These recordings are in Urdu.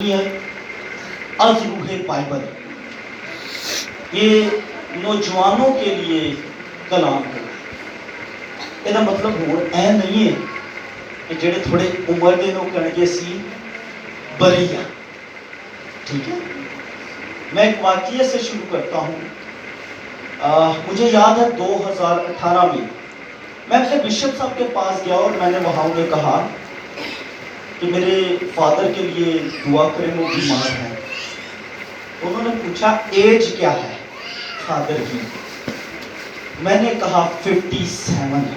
از روح بائبل، یہ نوجوانوں کے لیے کلام ہے۔ یہ مطلب ہو اے نہیں ہے کہ جڑے تھوڑے عمر دے لوگ کہنے سی بریہ، ٹھیک ہے۔ میں ایک واقعے سے شروع کرتا ہوں۔ مجھے یاد ہے 2018 میں اپنے بشپ صاحب کے پاس گیا اور میں نے وہاں انہیں کہا کہ میرے فادر کے لیے دعا کریں، وہ بیمار ہیں۔ انہوں نے پوچھا ایج کیا ہے فادر کی؟ میں نے کہا 57۔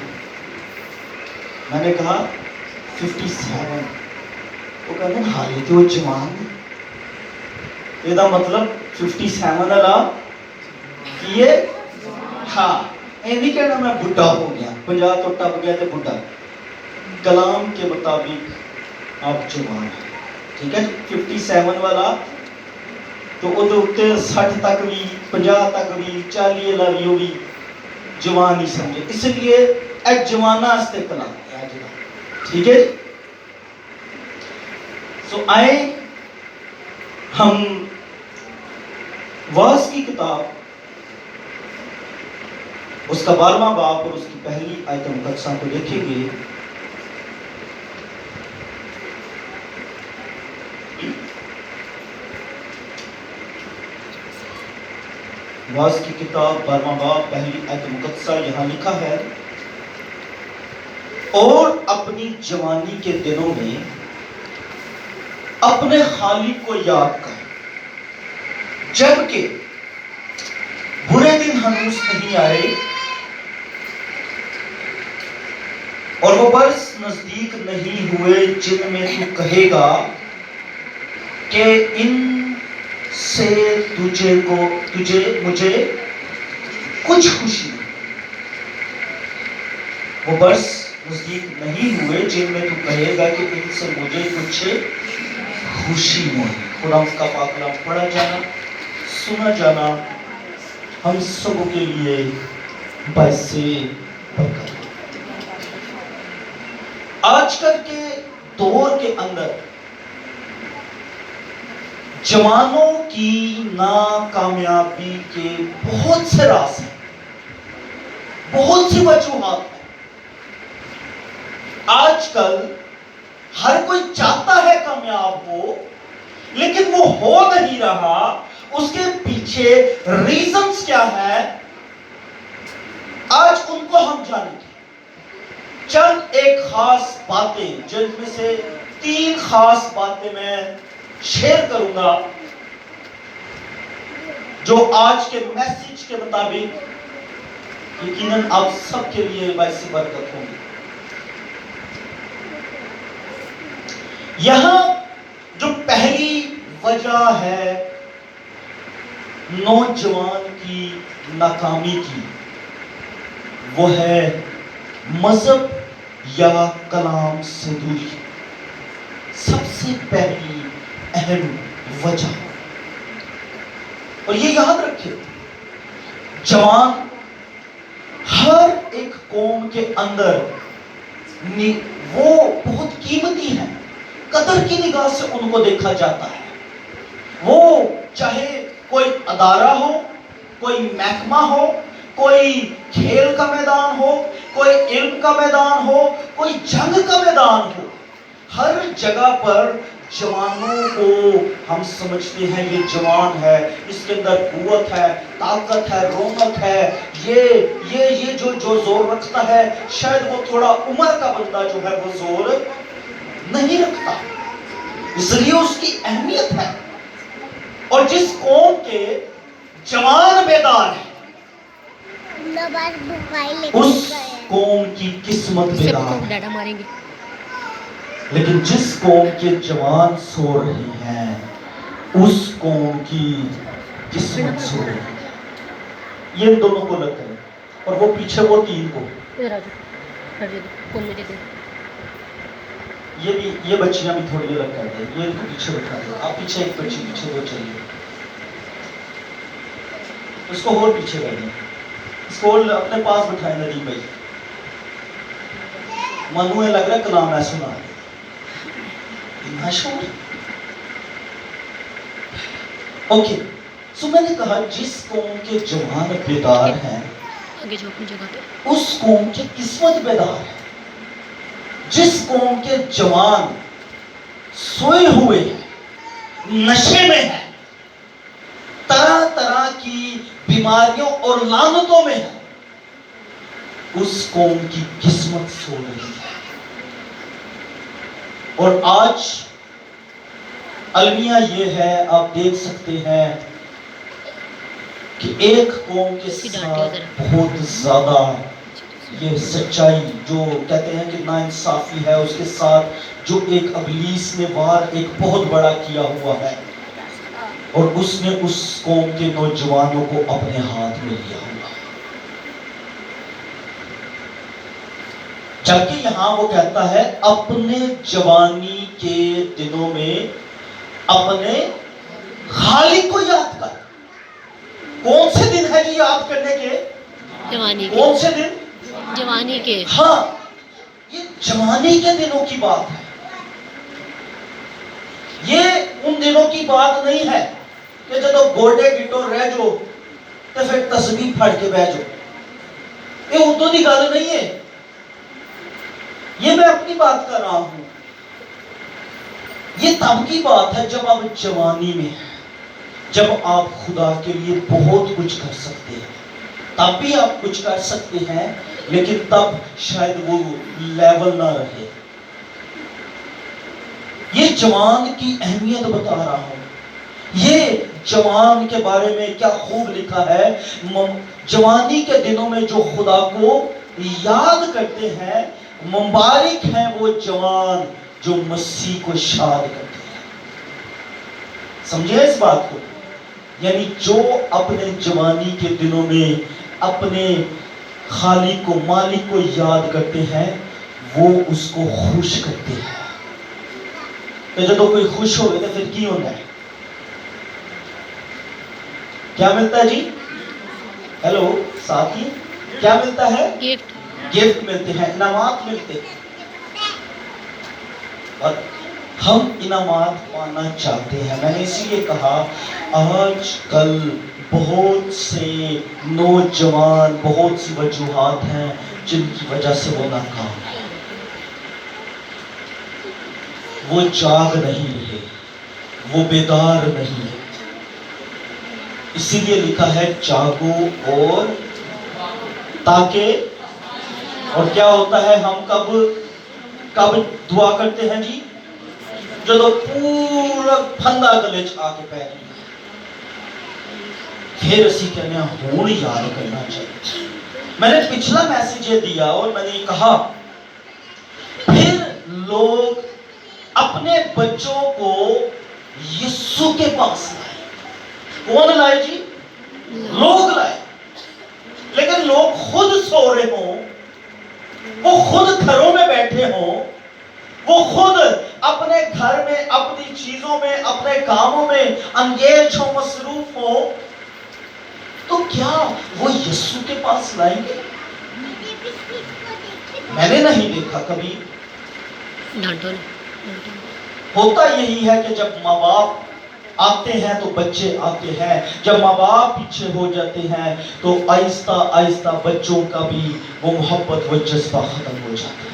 میں نے کہا 57۔ وہ کہتے ہیں حالی تو جوان ہے۔ یہ مطلب 57 والا کیے ہاں، یہ نہیں کہنا میں بڈھا ہو گیا، 50 تو ٹپ گیا تو بڈھا۔ کلام کے مطابق آپ جوان ہیں، ٹھیک ہے۔ 57 والا تو ادھر 60 تک بھی، 50 تک بھی، 40 والا بھی ہوگی جوان ہی سمجھے۔ اس لیے اے جوانہ استے کلام ہے، ٹھیک ہے۔ سو آئے ہم واعظ کی کتاب اس کا 12واں باب اور اس کی پہلی آیت مقدسہ کو دیکھیں گے۔ واعظ کی کتاب 12واں باب پہلی آیت مقدسہ، یہاں لکھا ہے، اور اپنی جوانی کے دنوں میں اپنے خالق کو یاد کر، جبکہ برے دن ہنوز نہیں آئے اور وہ برس نزدیک نہیں ہوئے جن میں تو کہے گا کہ ان سے مجھے کچھ خوشی نہیں۔ وہ برس نزدیک نہیں ہوئے جن میں تو کہے گا کہ ان سے مجھے کچھ خوشی نہیں۔ خدا کا پاک کلام پڑھا جانا، سنا جانا ہم سب کے لیے باعث برکت۔ آج کل کے دور کے اندر جوانوں کی ناکامیابی کے بہت سے راز ہیں، بہت سی وجوہات ہیں۔ آج کل ہر کوئی چاہتا ہے کامیاب ہو، لیکن وہ ہو نہیں رہا۔ اس کے پیچھے ریزنز کیا ہے، آج ان کو ہم جانیں گے۔ چند ایک خاص باتیں، جن میں سے 3 خاص باتیں میں شیئر کروں گا، جو آج کے میسیج کے مطابق یقیناً آپ سب کے لیے باعث برکت ہوں گی۔ یہاں جو پہلی وجہ ہے نوجوان کی ناکامی کی، وہ ہے مذہب یا کلام سے دوری۔ سب سے پہلی اہم وجہ، اور یہ یاد رکھیں، جوان ہر ایک قوم کے اندر وہ بہت قیمتی ہے، قدر کی نگاہ سے ان کو دیکھا جاتا ہے۔ وہ چاہے کوئی ادارہ ہو، کوئی محکمہ ہو، کوئی کھیل کا میدان ہو، کوئی علم کا میدان ہو، کوئی جنگ کا میدان ہو، ہر جگہ پر جوانوں کو ہم سمجھتے ہیں یہ جوان ہے، اس کے اندر قوت ہے، طاقت ہے، رونق ہے، یہ جو زور رکھتا ہے، شاید وہ تھوڑا عمر کا بندہ جو ہے وہ زور نہیں رکھتا۔ اس لیے اس کی اہمیت ہے۔ اور جس قوم کے جوان بیدار ہیں، اس قوم کی قسمت بیدار ہے۔ لیکن جس قوم کے جوان سو رہے ہیں، اس قوم کی قسمت سو رہی ہے۔ یہ دونوں کو لگ کریں، اور وہ پیچھے وہ 3 کو، یہ بچیاں بھی تھوڑی الگ کر دیں، یہ ان کو پیچھے بٹھا دیں۔ آپ پیچھے ایک بچی پیچھے وہ چلیے، اس کو اور پیچھے کر دیں، اس کو اور اپنے پاس بٹھائیں۔ ندیم بھائی، منو لگ رہا ہے کلام ہے سنا شور، اوکے، سو میں نے کہا جس قوم کے جوان بیدار ہیں اس قوم کی قسمت بیدار ہے. جس قوم کے جوان سوئے ہوئے ہیں، نشے میں ہیں، طرح طرح کی بیماریوں اور لعنتوں میں ہیں، اس قوم کی قسمت سو رہی ہے. اور آج المیہ یہ ہے، آپ دیکھ سکتے ہیں کہ ایک قوم کے ساتھ بہت زیادہ یہ سچائی جو کہتے ہیں کہ ناانصافی ہے، اس کے ساتھ جو ایک ابلیس نے وار ایک بہت بڑا کیا ہوا ہے، اور اس نے اس قوم کے نوجوانوں کو اپنے ہاتھ میں لیا ہوا ہے. جبکہ یہاں وہ کہتا ہے اپنے جوانی کے دنوں میں اپنے خالق کو یاد کر. کون سے دن ہے جی یاد کرنے کے؟ جوانی کے. کون سے دن؟ جوانی کے. ہاں، یہ جوانی کے دنوں کی بات ہے. یہ ان دنوں کی بات نہیں ہے کہ جب گوڈے گٹو رہ جو تو پھر تسبیح پھڑ کے بہ جو. یہ اردو کی گل نہیں ہے، یہ میں اپنی بات کر رہا ہوں. یہ تب کی بات ہے جب آپ جوانی میں ہیں، جب آپ خدا کے لیے بہت کچھ کر سکتے ہیں. تب بھی آپ کچھ کر سکتے ہیں، لیکن تب شاید وہ لیول نہ رہے. یہ جوان کی اہمیت بتا رہا ہوں. یہ جوان کے بارے میں کیا خوب لکھا ہے. جوانی کے دنوں میں جو خدا کو یاد کرتے ہیں، مبارک ہیں وہ جوان جو مسیح کو شاد کرتے ہیں. سمجھے اس بات کو؟ یعنی جو اپنے جوانی کے دنوں میں اپنے خالق کو، مالک کو یاد کرتے ہیں، وہ اس کو خوش کرتے ہیں. تو جب کوئی خوش ہو گئے تو پھر کی ہونا ہے؟ کیا ملتا ہے جی؟ ہیلو ساتھی، کیا ملتا ہے؟ گفٹ ملتے ہیں، انعامات ملتے ہیں. اور ہم انعامات پانا چاہتے ہیں. میں نے اسی لیے کہا آج کل بہت سے نوجوان، بہت سی وجوہات ہیں جن کی وجہ سے وہ ناکام ہیں. وہ جاگ نہیں رہے، وہ بیدار نہیں ہے. اسی لیے لکھا ہے جاگو اور تاکہ. اور کیا ہوتا ہے؟ ہم کب دعا کرتے ہیں جی؟ جب پورا پھندا گلے چ آ کے پہ گیا پھر اسی کہنے ہون یاد کرنا چاہیے. میں نے پچھلا میسیج یہ دیا اور میں نے کہا پھر لوگ اپنے بچوں کو یسوع کے پاس لائے. کون لائے جی؟ لوگ لائے. لیکن لوگ خود سو رہے ہوں، وہ خود گھروں میں بیٹھے ہوں، وہ خود اپنے گھر میں، اپنی چیزوں میں، اپنے کاموں میں انگیج ہوں، مصروف ہوں، تو کیا وہ یسوع کے پاس لائیں گے؟ میں نے نہیں دیکھا کبھی. ہوتا یہی ہے کہ جب ماں باپ آتے ہیں تو بچے آتے ہیں، جب ماں باپ پیچھے ہو جاتے ہیں تو آہستہ آہستہ بچوں کا بھی وہ محبت، وہ جذبہ ختم ہو جاتا ہے.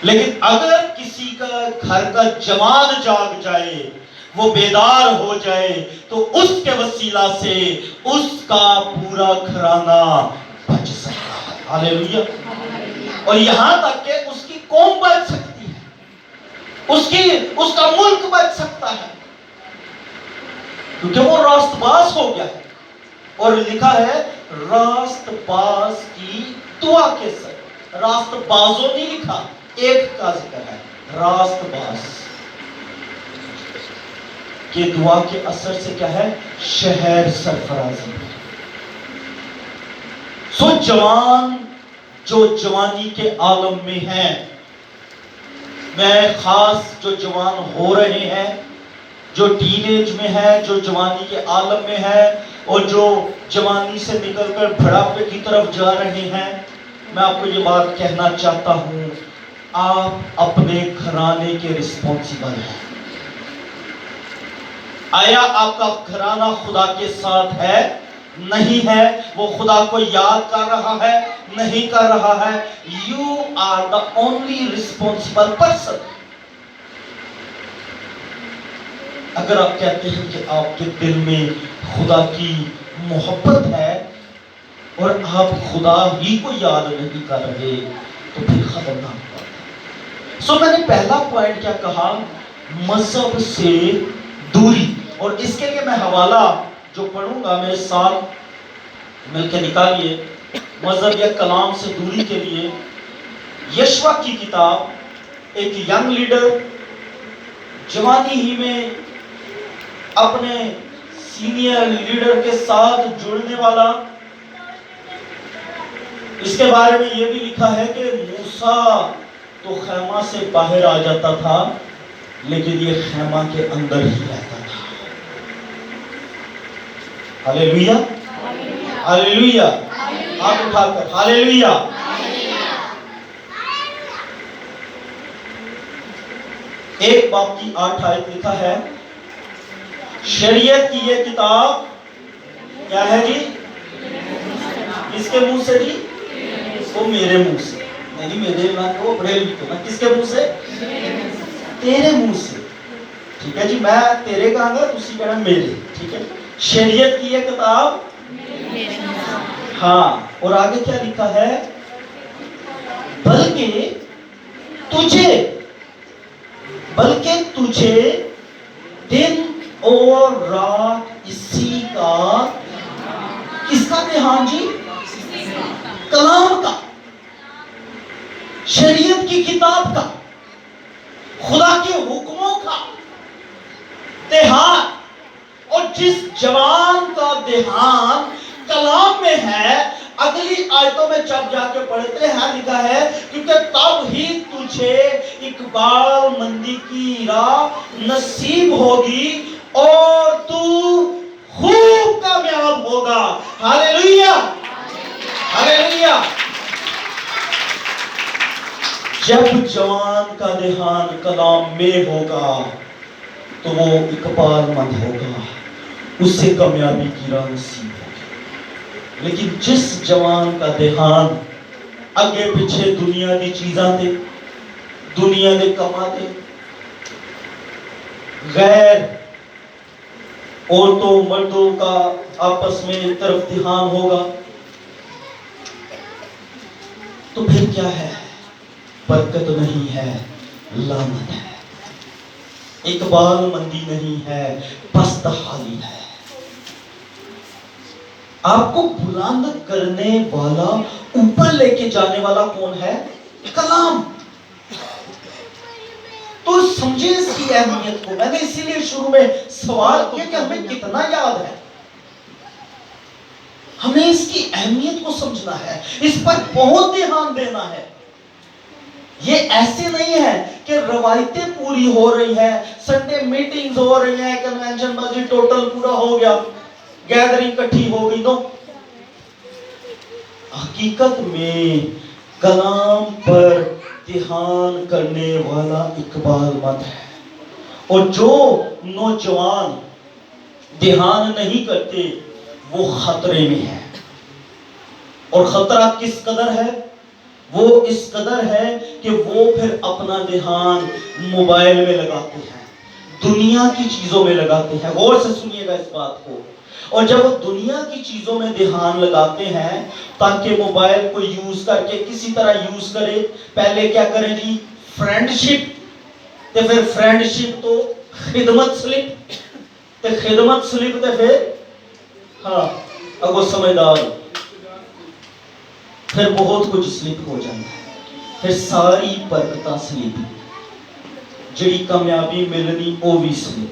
لیکن اگر کسی کا گھر کا جوان جاگ جائے، وہ بیدار ہو جائے، تو اس کے وسیلہ سے اس کا پورا گھرانہ بچ سکتا ہے. ہاللیلویہ. اور یہاں تک کہ اس کی قوم بچ سکتی ہے، اس کا ملک بچ سکتا ہے، کیونکہ وہ راست باز ہو گیا ہے. اور لکھا ہے راست باز کی دعا کے ساتھ. راست بازوں نہیں لکھا، ایک کا ذکر ہے، راست باز کہ دعا کے اثر سے کیا ہے؟ شہر سرفرازی. سو جوان جو جوانی کے عالم میں ہیں، میں خاص جو جوان ہو رہے ہیں، جو ٹین ایج میں ہے، جو جوانی کے عالم میں ہے، اور جو جوانی سے نکل کر بڑھاپے کی طرف جا رہے ہیں، میں آپ کو یہ بات کہنا چاہتا ہوں، آپ اپنے گھرانے کے رسپانسیبل ہیں. آیا آپ کا گھرانہ خدا کے ساتھ ہے؟ نہیں ہے. وہ خدا کو یاد کر رہا ہے؟ نہیں کر رہا ہے. You are the only responsible person. اگر آپ کہتے ہیں کہ آپ کے دل میں خدا کی محبت ہے اور آپ خدا ہی کو یاد نہیں کر رہے تو پھر خطرناک بات ہے. سو میں نے پہلا پوائنٹ کیا کہا؟ مذہب سے دوری. اور اس کے لیے میں حوالہ جو پڑھوں گا میرے ساتھ مل کے نکالیے. مذہب یا کلام سے دوری کے لیے یشوع کی کتاب. ایک ینگ لیڈر جوانی ہی میں اپنے سینئر لیڈر کے ساتھ جڑنے والا. اس کے بارے میں یہ بھی لکھا ہے کہ موسیٰ تو خیمہ سے باہر آ جاتا تھا لیکن یہ خیمہ کے اندر ہی رہتا تھا. ہاللیلویہ، ہاللیلویہ. ہاتھ اٹھا کر ہاللیلویہ. ایک باب کی 8 آیت لکھا ہے شریعت کی یہ کتاب کیا ہے جی؟ کس کے منہ سے جی؟ وہ میرے منہ سے. نہیں میرے وہ بریلوی کو نا. کس کے منہ سے؟ تیرے منہ سے. ٹھیک ہے جی. میں تیرے کہاں گا تسی کہنا میرے. ٹھیک ہے. شریعت کی یہ کتاب ہاں. اور آگے کیا لکھا ہے؟ بلکہ تجھے دن اور رات اسی کا کس کا دھیان جی؟ کلام کا، شریعت کی کتاب کا، خدا کے حکموں کا دھیان. اور جس جوان کا دھیان کلام میں ہے، اگلی آیتوں میں جب جا کے پڑھتے ہیں لکھا ہے کیونکہ تب ہی تجھے اقبال مندی کی راہ نصیب ہوگی اور تو خوب کامیاب ہوگا. ہاللیلویہ، ہاللیلویہ. جب جوان کا دھیان کلام میں ہوگا تو وہ اقبال مند ہوگا، اس سے کامیابی کی راہ نصیب ہوگی. لیکن جس جوان کا دھیان اگے پیچھے دنیا دی چیزاں تے، دنیا دے کما تے، غیر عورتوں مردوں کا آپس میں ایک طرف دھیان ہوگا تو پھر کیا ہے؟ برکت نہیں ہے، لعنت ہے. اقبال مندی نہیں ہے، پست حالی ہے. آپ کو بلند کرنے والا، اوپر لے کے جانے والا کون ہے؟ کلام. تو سمجھے اس کی اہمیت کو. میں نے اسی لیے شروع میں سوال کیا کہ ہمیں کتنا یاد ہے. ہمیں اس کی اہمیت کو سمجھنا ہے، اس پر بہت دھیان دینا ہے. یہ ایسے نہیں ہے کہ روایتیں پوری ہو رہی ہیں، سنڈے میٹنگز ہو رہی ہیں، کنونشن مسجد ٹوٹل پورا ہو گیا، گیدرنگ کٹھی ہو گئی. نو، حقیقت میں کلام پر دھیان کرنے والا اقبال مند ہے. اور جو نوجوان دھیان نہیں کرتے وہ خطرے میں ہے. اور خطرہ کس قدر ہے؟ وہ اس قدر ہے کہ وہ پھر اپنا دھیان موبائل میں لگاتے ہیں، دنیا کی چیزوں میں لگاتے ہیں. غور سے سنیے گا اس بات کو. اور جب وہ دنیا کی چیزوں میں دھیان لگاتے ہیں تاکہ موبائل کو یوز کر کے کسی طرح یوز کرے، پہلے کیا کریں جی؟ فرینڈ شپ. تے پھر فرینڈ شپ تو خدمت سلپ، تے خدمت سلپ تے پھر ہاں اگو سمجھدار، پھر بہت کچھ سلپ ہو جاتا ہے. پھر ساری برکتاں سلپ، جڑی کامیابی ملنی وہ بھی سلپ.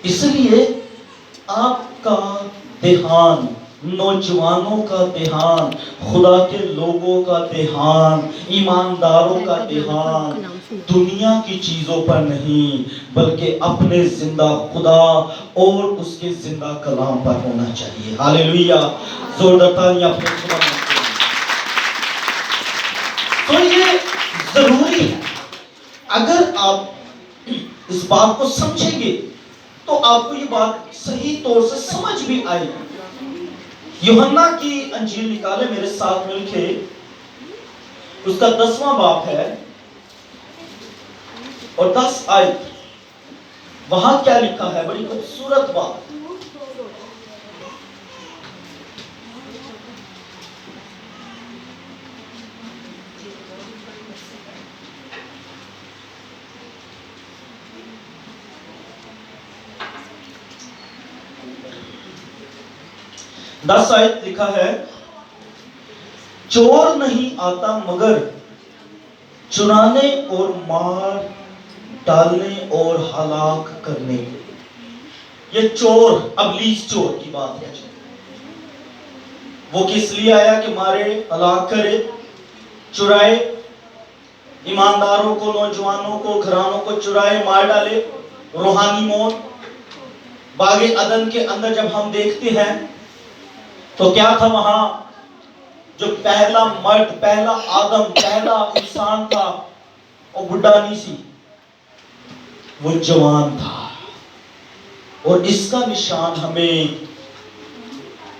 اس لیے آپ کا دھیان، نوجوانوں کا دھیان، خدا کے لوگوں کا دھیان، ایمانداروں کا دھیان دنیا کی چیزوں پر نہیں بلکہ اپنے زندہ خدا اور اس کے زندہ کلام پر ہونا چاہیے. ہاللیلویہ. زوردار تالیاں اپنے خدا میں. تو یہ ضروری ہے. اگر آپ اس بات کو سمجھیں گے تو آپ کو یہ بات صحیح طور سے سمجھ بھی آئے گی۔ یوحنا کی انجیل نکالے میرے ساتھ مل کے، اس کا 10واں باب ہے اور 10 آیت۔ وہاں کیا لکھا ہے؟ بڑی خوبصورت بات۔ دس آیت لکھا ہے، چور نہیں آتا مگر چرانے اور مار ڈالنے اور ہلاک کرنے۔ یہ چور، ابلیس چور کی بات ہے۔ وہ کس لیے آیا؟ کہ مارے، ہلاک کرے، چرائے، ایمانداروں کو، نوجوانوں کو، گھرانوں کو چرائے، مار ڈالے، روحانی موت۔ باغ عدن کے اندر جب ہم دیکھتے ہیں تو کیا تھا وہاں؟ جو پہلا مرد، پہلا آدم، پہلا انسان تھا، وہ بڈھا نہیں سی، وہ جوان تھا۔ اور اس کا نشان ہمیں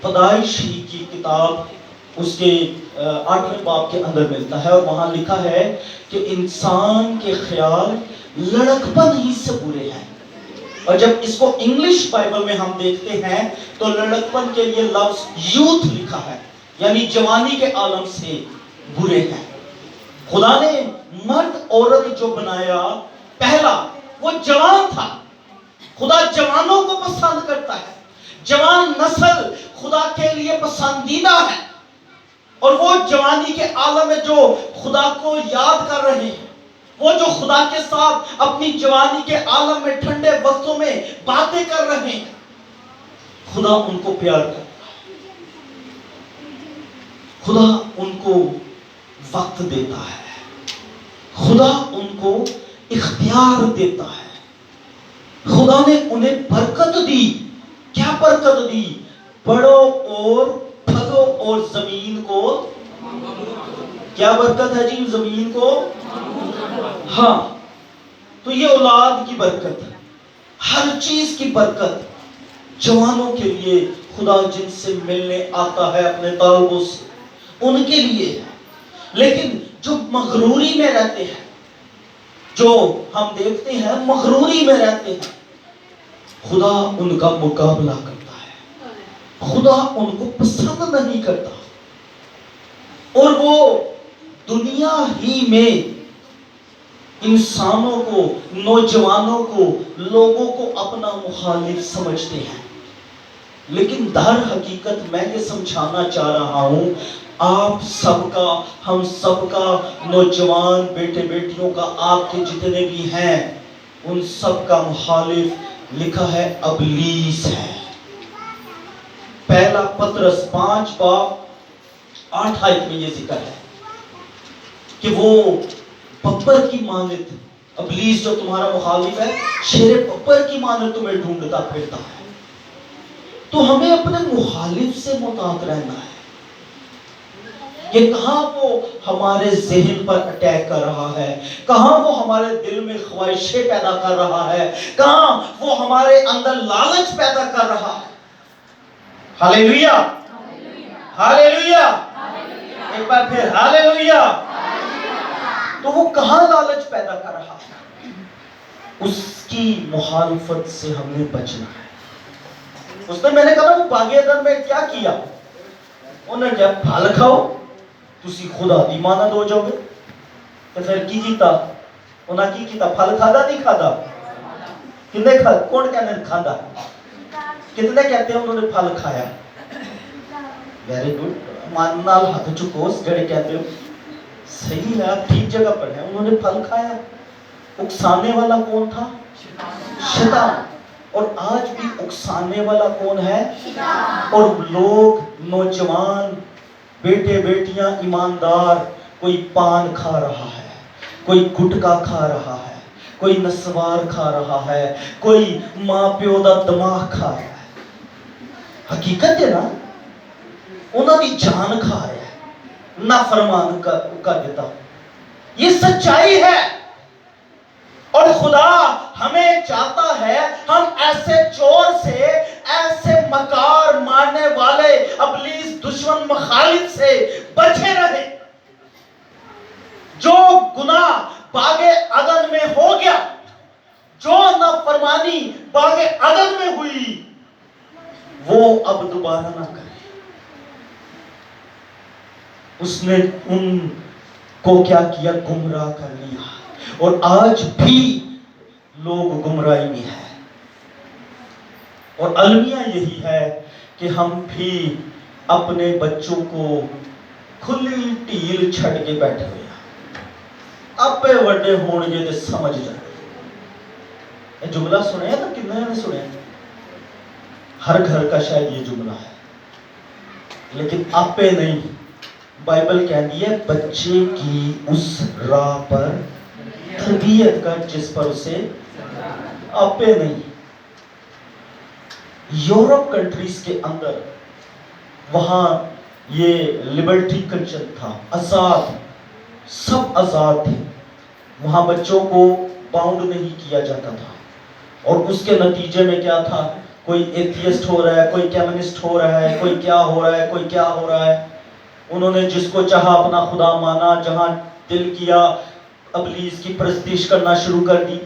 پیدائش ہی کی کتاب اس کے 8ویں باب کے اندر ملتا ہے، اور وہاں لکھا ہے کہ انسان کے خیال لڑکپن ہی سے برے ہیں۔ اور جب اس کو انگلش بائبل میں ہم دیکھتے ہیں تو لڑکپن کے لیے لفظ یوتھ لکھا ہے، یعنی جوانی کے عالم سے برے ہیں۔ خدا نے مرد عورت جو بنایا پہلا، وہ جوان تھا۔ خدا جوانوں کو پسند کرتا ہے، جوان نسل خدا کے لیے پسندیدہ ہے، اور وہ جوانی کے عالم میں جو خدا کو یاد کر رہے ہیں، وہ جو خدا کے ساتھ اپنی جوانی کے عالم میں ٹھنڈے وقتوں میں باتیں کر رہے ہیں، خدا ان کو پیار کرتا ہے، خدا ان کو وقت دیتا ہے، خدا ان کو اختیار دیتا ہے۔ خدا نے انہیں برکت دی۔ کیا برکت دی؟ بڑھو اور پھلو اور زمین کو، کیا برکت ہے جی؟ زمین کو، ہاں، تو یہ اولاد کی برکت، ہر چیز کی برکت جوانوں کے لیے خدا جن سے ملنے آتا ہے اپنے طالبوں سے، ان کے لیے ہے۔ لیکن جو مغروری میں رہتے ہیں، جو ہم دیکھتے ہیں مغروری میں رہتے ہیں، خدا ان کا مقابلہ کرتا ہے، خدا ان کو پسند نہیں کرتا، اور وہ دنیا ہی میں انسانوں کو، نوجوانوں کو، لوگوں کو اپنا مخالف سمجھتے ہیں۔ لیکن در حقیقت میں یہ سمجھانا چاہ رہا ہوں، آپ سب کا، ہم سب کا، نوجوان بیٹے بیٹیوں کا، آپ کے جتنے بھی ہیں، ان سب کا مخالف لکھا ہے ابلیس ہے۔ پہلا پطرس 5 باب 8 آیت میں یہ ذکر ہے کہ وہ ببر کی مانند، ابلیس جو تمہارا مخالف ہے، شیر ببر کی مانند تمہیں ڈھونڈتا پھرتا ہے۔ تو ہمیں اپنے مخالف سے محتاط رہنا ہے۔ یہ کہاں وہ ہمارے ذہن پر اٹیک کر رہا ہے، کہاں وہ ہمارے دل میں خواہشیں پیدا کر رہا ہے، کہاں وہ ہمارے اندر لالچ پیدا کر رہا ہے۔ ہاللیلویا، ہاللیلویا، ایک بار پھر ہاللیلویا۔ تو وہ کہاں لالچ پیدا کر رہا ہے؟ اس کی مخالفت سے ہم نے بچنا ہے۔ اس نے، میں نے کہا وہ باغ عدن میں کیا کیا؟ انہوں نے کیا پھل کھاؤ تسی خدا دی مانند ہو جاؤ گے۔ تو پھر کی کیتا؟ انہوں نے کی کیتا؟ پھل کھادا نہیں کھادا؟ کتنے کون کہنے کھادا؟ کتنے کہتے ہیں انہوں نے پھل کھایا؟ ویری گڈ، مان نال ہاتھ چکوس جڑے کہتے ہو، صحیح ہے، آپ ٹھیک جگہ پر ہیں، انہوں نے پھل کھایا۔ اکسانے والا کون تھا؟ شیطان۔ اور آج بھی اکسانے والا کون ہے؟ اور لوگ، نوجوان، بیٹے بیٹیاں، ایماندار، کوئی پان کھا رہا ہے، کوئی گٹکا کھا رہا ہے، کوئی نسوار کھا رہا ہے، کوئی ماں پیو دا دماغ کھا رہا ہے۔ حقیقت ہے نا، انہوں نے جان کھا رہا ہے، نافرمان کر دیتا۔ یہ سچائی ہے، اور خدا ہمیں چاہتا ہے ہم ایسے چور سے، ایسے مکار مارنے والے ابلیس دشمن مخالف سے بچے رہے۔ جو گناہ باغ عدن میں ہو گیا، جو نافرمانی باغ عدن میں ہوئی، وہ اب دوبارہ نہ کرے۔ اس نے ان کو کیا کیا؟ گمراہ کر لیا۔ اور آج بھی لوگ گمراہی میں ہیں، اور المیہ یہی ہے کہ ہم بھی اپنے بچوں کو کھلی ٹیل چھڑ کے بیٹھے ہوئے ہیں، اپے وڈے ہون گے تے سمجھ جائے۔ یہ جملہ سنے ہیں تو کتنے نے سنے ہیں؟ ہر گھر کا شاید یہ جملہ ہے، لیکن آپے نہیں۔ بائبل کہتی ہے بچے کی اس راہ پر تربیت کر جس پر اسے آپے نہیں۔ یورپ کنٹریز کے اندر وہاں یہ لبرٹی کلچر تھا، آزاد، سب آزاد تھے، وہاں بچوں کو باؤنڈ نہیں کیا جاتا تھا۔ اور اس کے نتیجے میں کیا تھا؟ کوئی ایتھیسٹ ہو رہا ہے، کوئی کیمنسٹ ہو رہا ہے، کوئی کیا ہو رہا ہے، کوئی کیا ہو رہا ہے۔ انہوں نے جس کو چاہا اپنا خدا مانا، جہاں دل کیا ابلیس کی پرستش کرنا شروع کر دی۔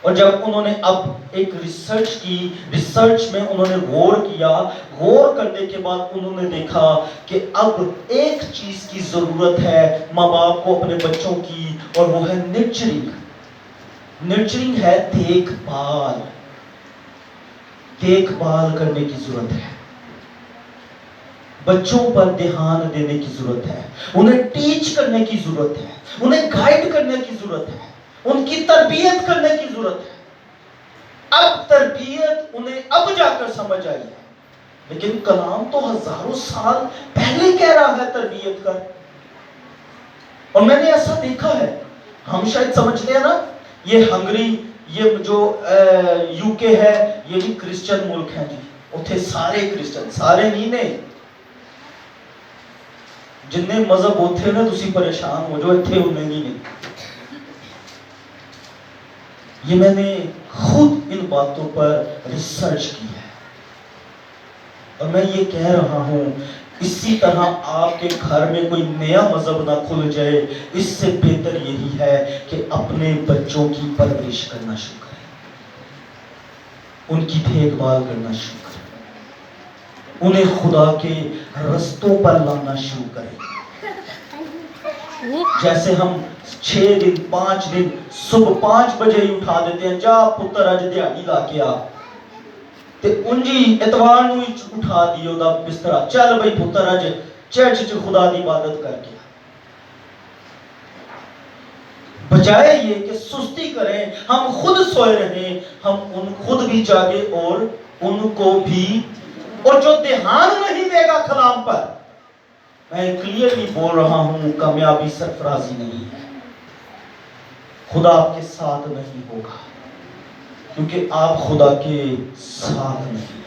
اور جب انہوں نے اب ایک ریسرچ کی، ریسرچ میں انہوں نے غور کیا، غور کرنے کے بعد انہوں نے دیکھا کہ اب ایک چیز کی ضرورت ہے ماں باپ کو اپنے بچوں کی، اور وہ ہے نرچرنگ۔ نرچرنگ ہے دیکھ بھال، دیکھ بھال کرنے کی ضرورت ہے، بچوں پر دھیان دینے کی ضرورت ہے، انہیں ٹیچ کرنے کی ضرورت ہے، انہیں گائیڈ کرنے کی ضرورت ہے، ان کی تربیت کرنے کی ضرورت ہے۔ اب تربیت انہیں اب جا کر سمجھ آئی ہے، لیکن کلام تو ہزاروں سال پہلے کہہ رہا ہے تربیت کر۔ اور میں نے ایسا دیکھا ہے، ہم شاید سمجھتے ہیں نا یہ ہنگری، یہ جو یو کے ہے، یہ بھی کرسچن ملک ہے جی، اتھے سارے کرسچن، سارے نہیں نے، جنہیں مذہب ہوتے نا تسی پریشان ہو جو اتھے انہیں نہیں۔ یہ میں نے خود ان باتوں پر ریسرچ کی ہے، اور میں یہ کہہ رہا ہوں اسی طرح آپ کے گھر میں کوئی نیا مذہب نہ کھل جائے، اس سے بہتر یہی ہے کہ اپنے بچوں کی پرورش کرنا شروع کریں، ان کی دیکھ بھال کرنا شروع کریں، انہیں خدا کے رستوں پر لانا شروع کریں۔ جیسے ہم 6 دن 5 دن صبح 5 بجے ہی اٹھا دیتے ہیں، جا پتر اج دیہڑی لا کے آ، تے انجی اتوار نو ہی اٹھا دیو دا بسترا، چل بھائی پتر اج چرچ چ خدا دی عبادت کر کے، بجائے یہ کہ سستی کریں، ہم خود سوئے رہیں، ہم ان خود بھی جاگے اور ان کو بھی، اور جو دھیان نہیں دے گا کلام پر، میں کلیئرلی بول رہا ہوں کامیابی سرفرازی نہیں ہے، خدا آپ کے ساتھ نہیں ہوگا، کیونکہ آپ خدا کے ساتھ نہیں ہیں،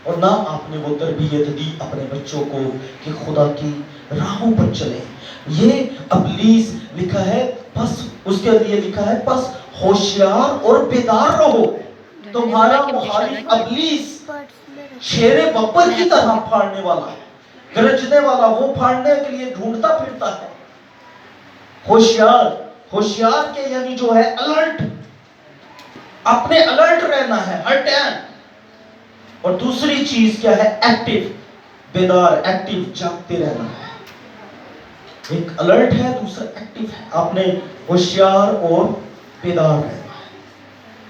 اور نہ آپ نے وہ تربیت دی اپنے بچوں کو کہ خدا کی راہوں پر چلیں۔ یہ ابلیس لکھا ہے، بس اس کے لیے لکھا ہے بس ہوشیار اور بیدار رہو، تمہارا مخالف ابلیس شیر ببر کی طرح پھاڑنے والا ہے، گرجنے والا، وہ پھاڑنے کے لیے ڈھونڈتا پھرتا ہے۔ ہوشیار، ہوشیار کے یعنی جو ہے الرٹ، اپنے الرٹ رہنا ہے ہر ٹائم۔ اور دوسری چیز کیا ہے؟ ایکٹیو، بیدار، ایکٹیو، جاگتے رہنا ہے۔ ایک الرٹ ہے، دوسرا ایکٹیو ہے، آپ نے ہوشیار اور بیدار رہنا ہے۔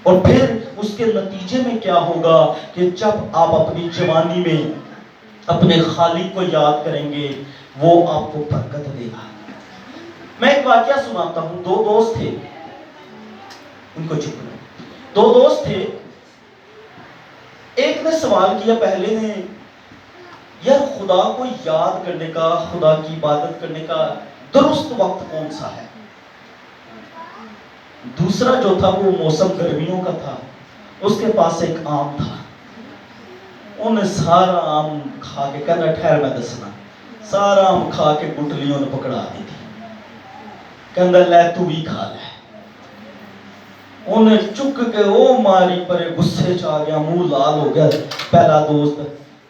اور پھر اس کے نتیجے میں کیا ہوگا کہ جب آپ اپنی جوانی میں اپنے خالق کو یاد کریں گے، وہ آپ کو برکت دے گا۔ میں ایک واقعہ سناتا ہوں، 2 دوست تھے، ان کو چپ کرو، 2 دوست تھے، ایک نے سوال کیا، پہلے نے، یار خدا کو یاد کرنے کا، خدا کی عبادت کرنے کا درست وقت کون سا ہے؟ دوسرا جو تھا وہ موسم گرمیوں کا تھا، اس کے پاس ایک آم تھا، انہیں سارا آم کھا کے، کہنا ٹھہر میں دسنا، سارا آم کھا کے گٹلیوں نے پکڑا دی تھی، کہنا لے تو بھی کھا لے۔ انہیں چک کے او ماری پرے غصے چ آ گیا, منہ لال ہو گیا. پہلا دوست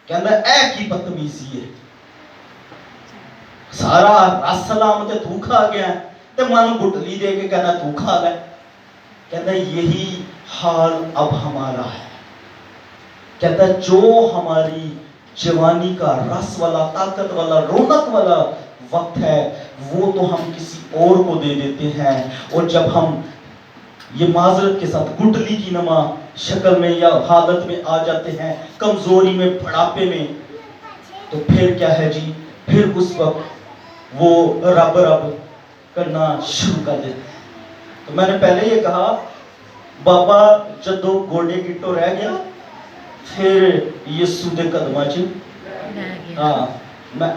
کہندا اے کی بدتمیزی ہے, سارا رس سلام تے تو کھا گیا تے من گٹلی دے کے کہنا تو کھا لے. کہتا یہی حال اب ہمارا ہے. کہتا جو ہماری جوانی کا رس والا, طاقت والا, رونق والا وقت ہے وہ تو ہم کسی اور کو دے دیتے ہیں, اور جب ہم یہ معذرت کے ساتھ گٹلی کی نما شکل میں یا حالت میں آ جاتے ہیں, کمزوری میں, بڑھاپے میں, تو پھر کیا ہے جی, پھر اس وقت وہ رب رب کرنا شروع کر دیتے ہیں. تو میں نے پہلے یہ کہا بابا جدو گوڈے گٹو رہ گیا پھر یسو دے قدماں چ ہاں میں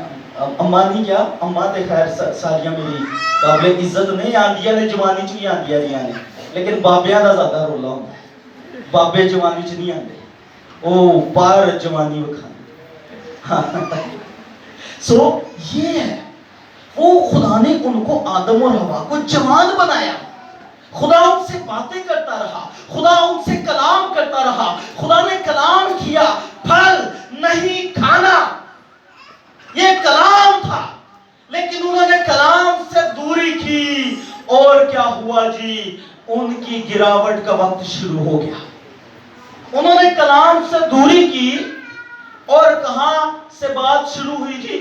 اماں نہیں کیا, اماں تے خیر ساریاں میری قابل عزت نہیں آندیاں نے, جوانی چ بھی آندیاں رہیاں نے, لیکن بابیاں دا زیادہ رولا ہوندا ہے. بابے جوانی چ نہیں آندے, او باہر جوانی وکھاندے. سو یہ ہے وہ خدا نے ان کو آدم اور حوا کو جوان بنایا. خدا ان سے باتیں کرتا رہا, خدا ان سے کلام کرتا رہا, خدا نے کلام کیا, پھل نہیں کھانا, یہ کلام تھا. لیکن انہوں نے کلام سے دوری کی, اور کیا ہوا جی, ان کی گراوٹ کا وقت شروع ہو گیا. انہوں نے کلام سے دوری کی, اور کہاں سے بات شروع ہوئی جی,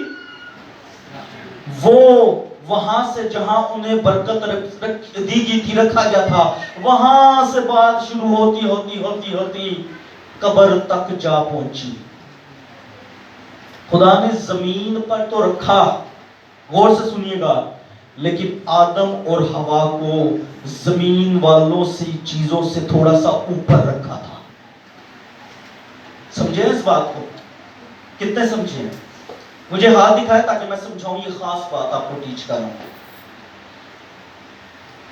وہ وہاں سے جہاں انہیں برکت دی گئی تھی, رکھا گیا تھا, وہاں سے بات شروع ہوتی ہوتی ہوتی ہوتی قبر تک جا پہنچی. خدا نے زمین پر تو رکھا, غور سے سنیے گا, لیکن آدم اور حوا کو زمین والوں سے چیزوں سے تھوڑا سا اوپر رکھا تھا. سمجھے اس بات کو؟ کتنے سمجھے؟ مجھے ہاتھ دکھائے تاکہ میں سمجھاؤں, یہ خاص بات آپ کو ٹیچ کروں.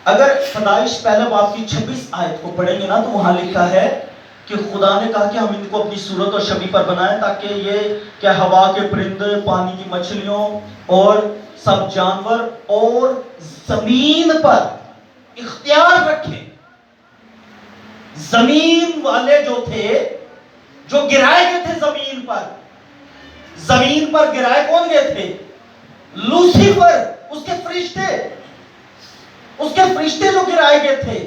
اگر پیدائش پہلے باب کی 26 آیت کو پڑھیں گے نا, تو وہاں لکھا ہے کہ خدا نے کہا کہ ہم ان کو اپنی صورت اور شبیہ پر بنائیں تاکہ یہ کیا ہوا کے پرندے, پانی کی مچھلیوں اور سب جانور اور زمین پر اختیار رکھیں. زمین والے جو تھے, جو گرائے گئے تھے زمین پر گرائے کون گئے تھے؟ لوسیفر, اس کے فرشتے جو گرائے گئے تھے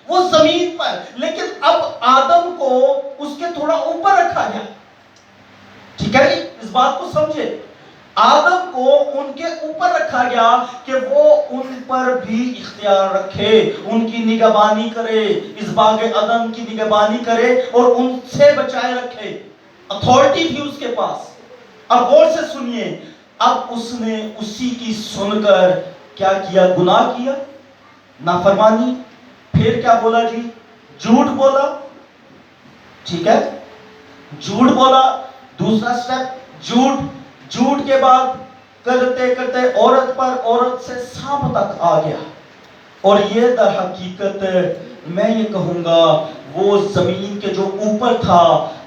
وہ زمین پر. لیکن اب آدم کو اس کے تھوڑا اوپر رکھا گیا. ٹھیک ہے, اس بات کو سمجھے, آدم کو ان کے اوپر رکھا گیا کہ وہ ان پر بھی اختیار رکھے, ان کی نگہبانی کرے, اس باغ عدن کی نگہبانی کرے اور ان سے بچائے رکھے. اتھارٹی تھی اس کے پاس. اب غور سے سنیے, اب اس نے اسی کی سن کر کیا کیا؟ گناہ کیا, نافرمانی. پھر کیا بولا جی؟ جھوٹ بولا. ٹھیک ہے, جھوٹ بولا. دوسرا سٹیپ جھوٹ کے بعد کرتے کرتے عورت پر, عورت سے سانپ تک آ گیا. اور یہ در حقیقت میں یہ کہوں گا وہ زمین کے جو اوپر تھا,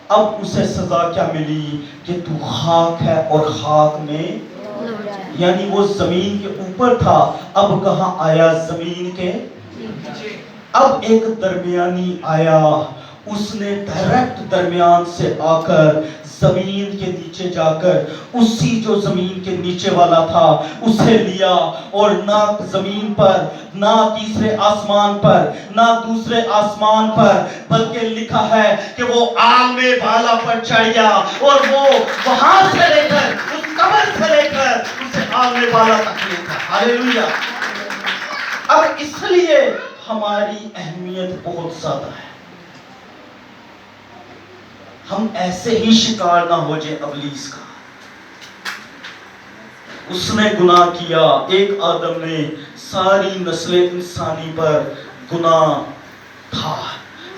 اب اسے سزا کیا ملی کہ تو خاک ہے اور خاک میں, یعنی وہ زمین کے اوپر تھا, اب کہاں آیا؟ زمین کے. اب ایک درمیانی آیا, اس نے ڈائریکٹ درمیان سے آ کر زمین کے نیچے جا کر اسی جو زمین کے نیچے والا تھا اسے لیا, اور نہ زمین پر, نہ تیسرے آسمان پر, نہ دوسرے آسمان پر, بلکہ لکھا ہے کہ وہ آگ میں بالا پر چڑھ گیا, اور وہ وہاں سے لے کر, اس قبر سے لے کر اسے آگ میں بالا تک لے گیا. ہاللیلویہ. اب اس لیے ہماری اہمیت بہت زیادہ ہے. ہم ایسے ہی شکار نہ ہو جائے ابلیس کا. اس نے گناہ کیا, ایک آدم نے, ساری نسل انسانی پر گناہ تھا,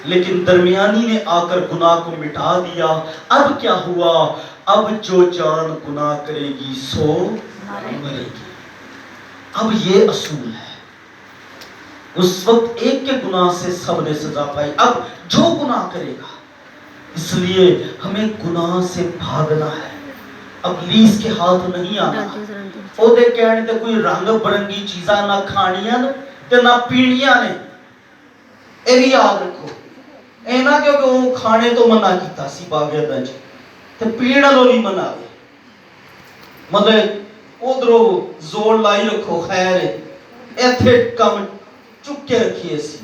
لیکن درمیانی نے آ کر گناہ کو مٹا دیا. اب کیا ہوا؟ اب جو جان گناہ کرے گی سو مرے گی. اب یہ اصول ہے. اس وقت ایک کے گناہ سے سب نے سزا پائی, اب جو گناہ کرے گا. اس لیے ہمیں گناہ سے بھاگنا ہے, ابلیس کے ہاتھ نہیں آنا. او دے کہنے تے کوئی رنگ برنگی چیزاں نہ کھانیاں تے نہ پینیاں نے. یہ بھی یاد رکھو، اے نہ کیونکہ وہ کھانے تو منع کیتا سی باغ عدن تے پیڑن لو بھی منع ہے، مطلب ادھروں زور لائی رکھو، خیر ہے ایتھے کم چک کے رکھیے سی۔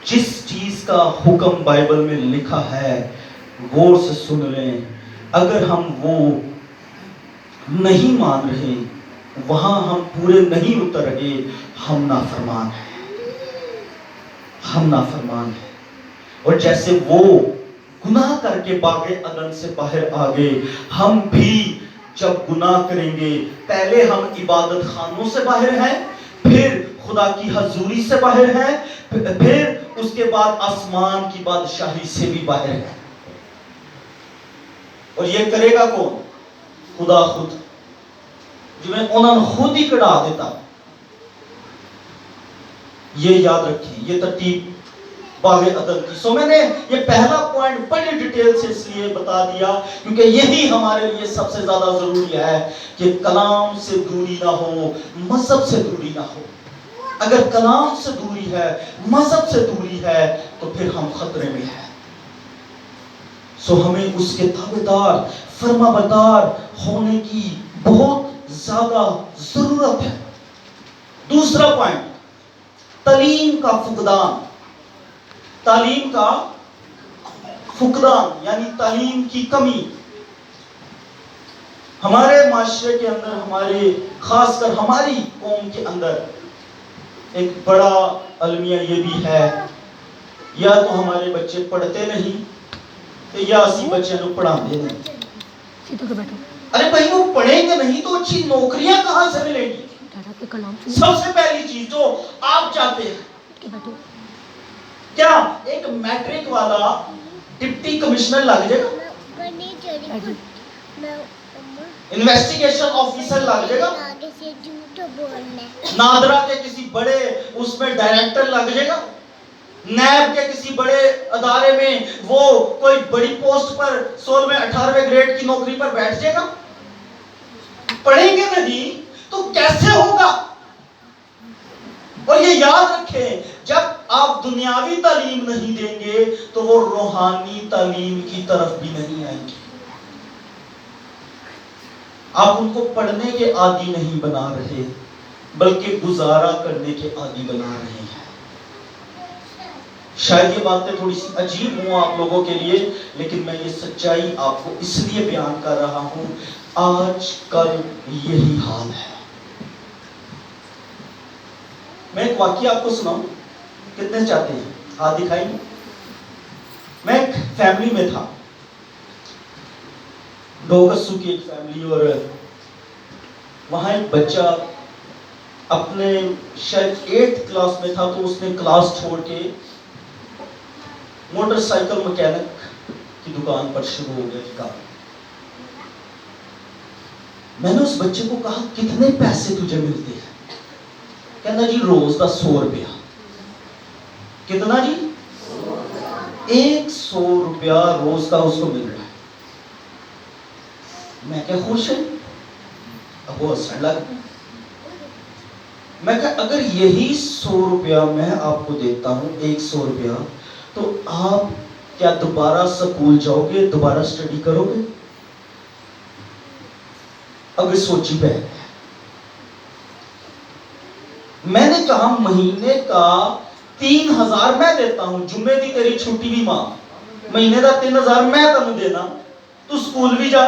جس چیز کا حکم بائبل میں لکھا ہے غور سے سن لیں، اگر ہم وہ نہیں مان رہے، وہاں ہم پورے نہیں اتر رہے، ہم نافرمان ہیں، ہم نافرمان ہیں۔ اور جیسے وہ گناہ کر کے باغ عدن سے باہر آ گئے، ہم بھی جب گناہ کریں گے پہلے ہم عبادت خانوں سے باہر ہیں، پھر خدا کی حضوری سے باہر ہیں، پھر اس کے بعد آسمان کی بادشاہی سے بھی باہر ہیں۔ اور یہ کرے گا کون؟ خدا خود، جو میں انہوں نے خود ہی کڑا دیتا۔ یہ یاد رکھیں، یہ ترتیب باغ عدن کی۔ سو میں نے یہ پہلا پوائنٹ بڑی ڈیٹیل سے اس لیے بتا دیا کیونکہ یہی ہمارے لیے سب سے زیادہ ضروری ہے کہ کلام سے دوری نہ ہو، مذہب سے دوری نہ ہو۔ اگر کلام سے دوری ہے، مذہب سے دوری ہے، تو پھر ہم خطرے میں ہیں۔ سو ہمیں اس کے تابعدار، فرما بردار ہونے کی بہت زیادہ ضرورت ہے۔ دوسرا پوائنٹ، تعلیم کا فقدان۔ تعلیم کا فقدان یعنی تعلیم کی کمی۔ ہمارے معاشرے کے اندر، ہمارے خاص کر ہماری قوم کے اندر ایک بڑا المیہ یہ بھی ہے، یا تو ہمارے بچے پڑھتے نہیں یا اسی بچے کو پڑھاتے نہیں۔ ارے بھائی وہ پڑھیں گے نہیں تو اچھی نوکریاں کہاں سے ملیں گی؟ سب سے پہلی چیز جو آپ چاہتے ہیں کیا ایک میٹرک والا ڈپٹی کمشنر لگ جائے گا؟ انویسٹیگیشن آفیسر لگ جائے گا؟ نادرا کے کسی بڑے اس میں ڈائریکٹر لگ جائے گا؟ نیب کے کسی بڑے ادارے میں وہ کوئی بڑی پوسٹ پر 16ویں 18ویں گریڈ کی نوکری پر بیٹھ جائے گا؟ پڑھیں گے نہیں تو کیسے ہوگا؟ اور یہ یاد رکھیں، جب آپ دنیاوی تعلیم نہیں دیں گے تو وہ روحانی تعلیم کی طرف بھی نہیں آئیں گے۔ آپ ان کو پڑھنے کے عادی نہیں بنا رہے بلکہ گزارا کرنے کے عادی بنا رہے ہیں۔ شاید یہ باتیں تھوڑی سی عجیب ہوں آپ لوگوں کے لیے، لیکن میں یہ سچائی آپ کو اس لیے بیان کر رہا ہوں، آج کل یہی حال ہے۔ میں ایک واقعہ آپ کو سناؤں، کتنے چاہتے ہیں؟ ہاتھ دکھائیں گے۔ میں ایک فیملی میں تھا، ڈوگسو کی ایک فیملی، اور وہاں ایک بچہ اپنے شاید 8th کلاس میں تھا، تو اس نے کلاس چھوڑ کے موٹر سائیکل مکینک کی دکان پر شروع ہو گیا کام۔ میں نے اس بچے کو کہا کتنے پیسے تجھے ملتے ہیں؟ کہنا جی روز کا 100 روپیہ۔ کتنا جی؟ 100 روپیہ روز کا اس کو مل رہا ہے۔ میں کیا خوش ہے؟ اب وہ ہنسنے لگا۔ میں کہا اگر یہی 100 روپیہ میں آپ کو دیتا ہوں، 100 روپیہ، تو آپ کیا دوبارہ سکول جاؤ گے، دوبارہ سٹڈی کرو گے؟ اگر سوچی پہ میں نے کہا مہینے کا 3000 میں دیتا ہوں، جمعے دی تیری چھٹی بھی ماں، مہینے کا 3000 میں تمہیں دینا، تو سکول بھی جا۔